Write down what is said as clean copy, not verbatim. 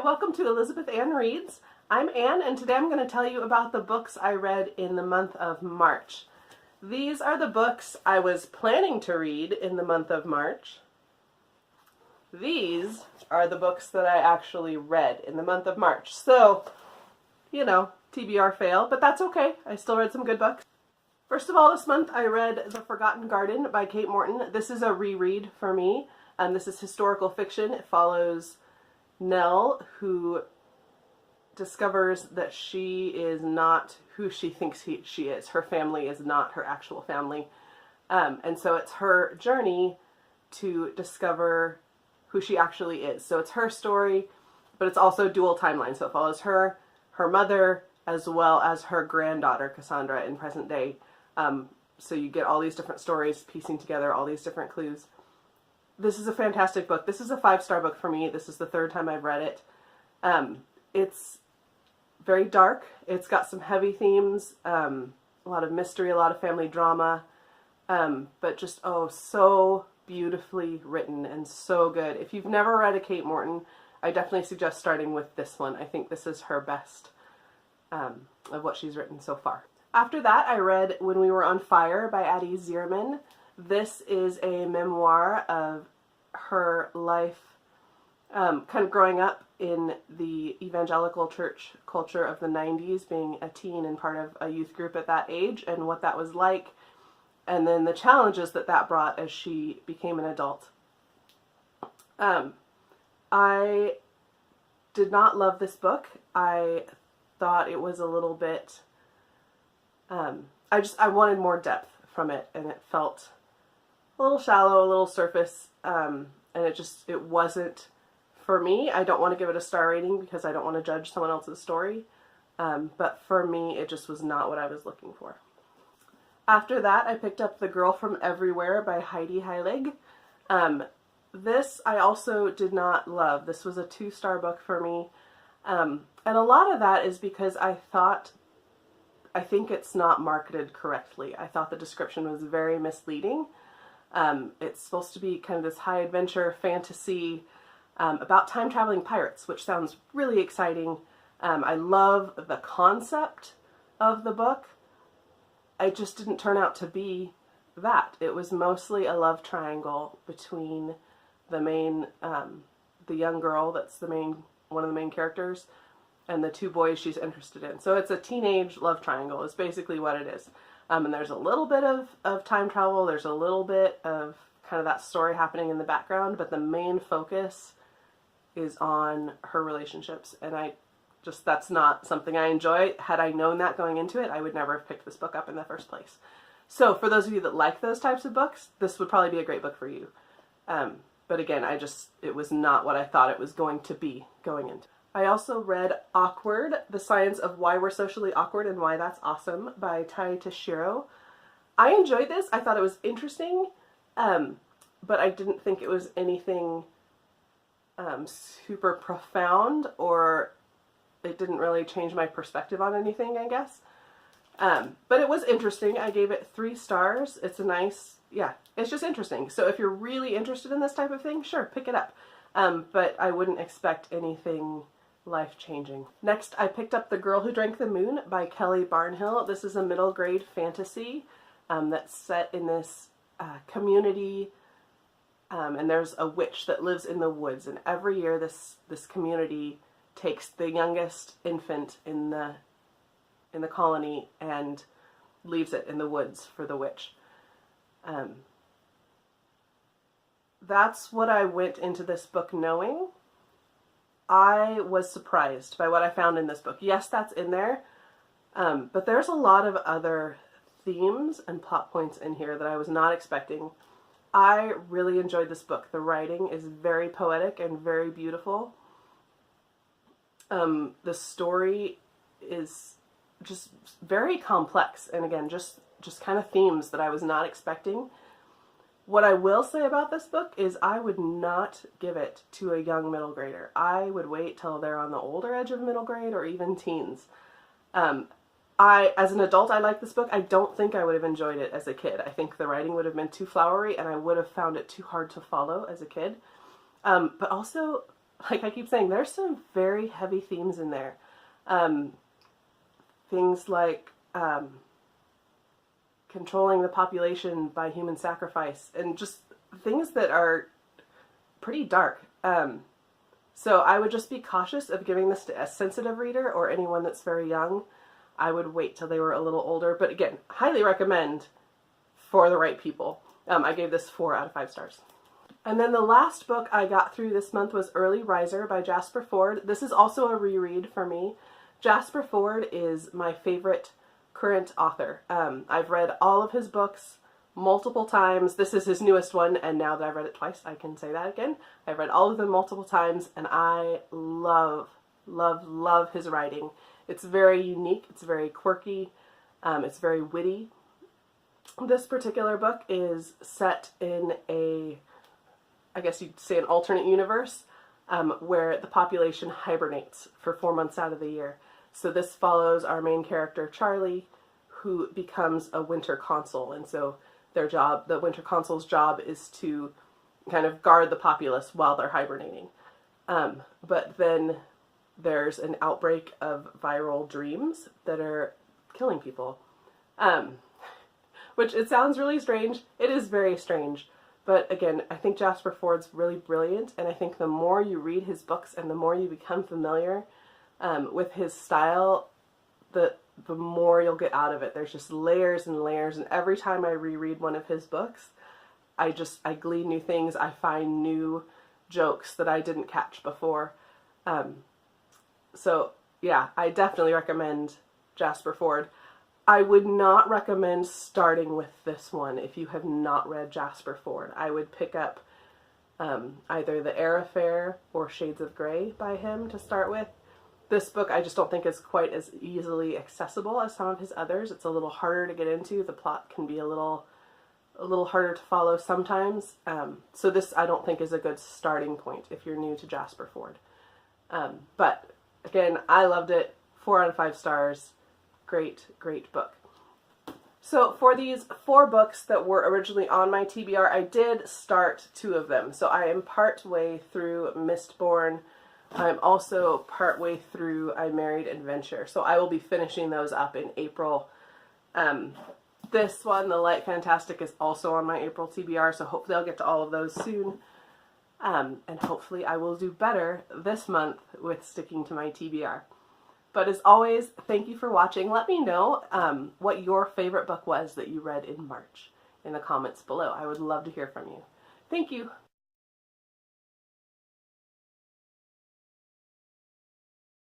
welcome to Elizabeth Ann Reads. I'm Ann, and today I'm going to tell you about the books I read in the month of March. These are the books I was planning to read in the month of March. These are the books that I actually read in the month of March. So, TBR fail, but that's okay. I still read some good books. First of all, this month I read The Forgotten Garden by Kate Morton. This is a reread for me. This is historical fiction. It follows Nell, who discovers that she is not who she thinks she is. Her family is not her actual family. And so it's her journey to discover who she actually is. So it's her story, but it's also dual timeline. So it follows her mother, as well as her granddaughter, Cassandra, in present day. So you get all these different stories piecing together all these different clues. This is a fantastic book. This is a 5-star book for me. This is the third time I've read it. It's very dark. It's got some heavy themes, a lot of mystery, a lot of family drama, but just, so beautifully written and so good. If you've never read a Kate Morton, I definitely suggest starting with this one. I think this is her best of what she's written so far. After that, I read When We Were on Fire by Addie Zierman. This is a memoir of her life kind of growing up in the evangelical church culture of the 90s, being a teen and part of a youth group at that age, and what that was like, and then the challenges that brought as she became an adult. I did not love this book. I thought it was a little bit, I wanted more depth from it, and it felt a little shallow, a little surface, and it wasn't for me. I don't want to give it a star rating because I don't want to judge someone else's story, but for me, it just was not what I was looking for. After that, I picked up The Girl from Everywhere by Heidi Heilig. This I also did not love. This was a 2-star book for me, and a lot of that is because I think it's not marketed correctly. I thought the description was very misleading. It's supposed to be kind of this high adventure fantasy about time-traveling pirates, which sounds really exciting. I love the concept of the book. It just didn't turn out to be that. It was mostly a love triangle between the young girl that's one of the main characters, and the 2 boys she's interested in. So it's a teenage love triangle is basically what it is. And there's a little bit of time travel, there's a little bit of kind of that story happening in the background, but the main focus is on her relationships, and that's not something I enjoy. Had I known that going into it, I would never have picked this book up in the first place. So for those of you that like those types of books, this would probably be a great book for you. But again, it was not what I thought it was going to be going into. I also read Awkward, The Science of Why We're Socially Awkward and Why That's Awesome by Tai Tashiro. I enjoyed this. I thought it was interesting, but I didn't think it was anything super profound, or it didn't really change my perspective on anything, I guess. But it was interesting. I gave it 3 stars. It's it's just interesting. So if you're really interested in this type of thing, sure, pick it up. But I wouldn't expect anything life-changing. Next, I picked up The Girl Who Drank the Moon by Kelly Barnhill. This is a middle grade fantasy that's set in this community, and there's a witch that lives in the woods, and every year this community takes the youngest infant in the colony and leaves it in the woods for the witch. That's what I went into this book knowing. I was surprised by what I found in this book. Yes, that's in there, but there's a lot of other themes and plot points in here that I was not expecting. I really enjoyed this book. The writing is very poetic and very beautiful. The story is just very complex, and again, just kind of themes that I was not expecting. What I will say about this book is I would not give it to a young middle grader. I would wait till they're on the older edge of middle grade or even teens. As an adult, I like this book. I don't think I would have enjoyed it as a kid. I think the writing would have been too flowery, and I would have found it too hard to follow as a kid. But also, like I keep saying, there's some very heavy themes in there. Things like controlling the population by human sacrifice, and just things that are pretty dark. So I would just be cautious of giving this to a sensitive reader or anyone that's very young. I would wait till they were a little older, but again, highly recommend for the right people. I gave this 4 out of 5 stars. And then the last book I got through this month was Early Riser by Jasper Fforde. This is also a reread for me. Jasper Fforde is my favorite current author. I've read all of his books multiple times. This is his newest one, and now that I've read it twice, I can say that again. I've read all of them multiple times, and I love, love, love his writing. It's very unique, it's very quirky, it's very witty. This particular book is set in a, I guess you'd say, an alternate universe, where the population hibernates for 4 months out of the year. So this follows our main character, Charlie, who becomes a winter consul, and so the winter consul's job is to kind of guard the populace while they're hibernating. But then there's an outbreak of viral dreams that are killing people. Which, it sounds really strange. It is very strange. But again, I think Jasper Fforde's really brilliant, and I think the more you read his books and the more you become familiar with his style, the more you'll get out of it. There's just layers and layers, and every time I reread one of his books, I glean new things. I find new jokes that I didn't catch before. So yeah, I definitely recommend Jasper Fforde. I would not recommend starting with this one if you have not read Jasper Fforde. I would pick up either The Air Affair or Shades of Grey by him to start with. This book I just don't think is quite as easily accessible as some of his others. It's a little harder to get into. The plot can be a little harder to follow sometimes. So this I don't think is a good starting point if you're new to Jasper Fforde. But again, I loved it. 4 out of 5 stars. Great, great book. So for these 4 books that were originally on my TBR, I did start 2 of them. So I am part way through Mistborn. I'm also part way through I Married Adventure. So I will be finishing those up in April. This one, The Light Fantastic, is also on my April TBR, so hopefully I'll get to all of those soon. And hopefully I will do better this month with sticking to my TBR. But as always, thank you for watching. Let me know what your favorite book was that you read in March in the comments below. I would love to hear from you. Thank you.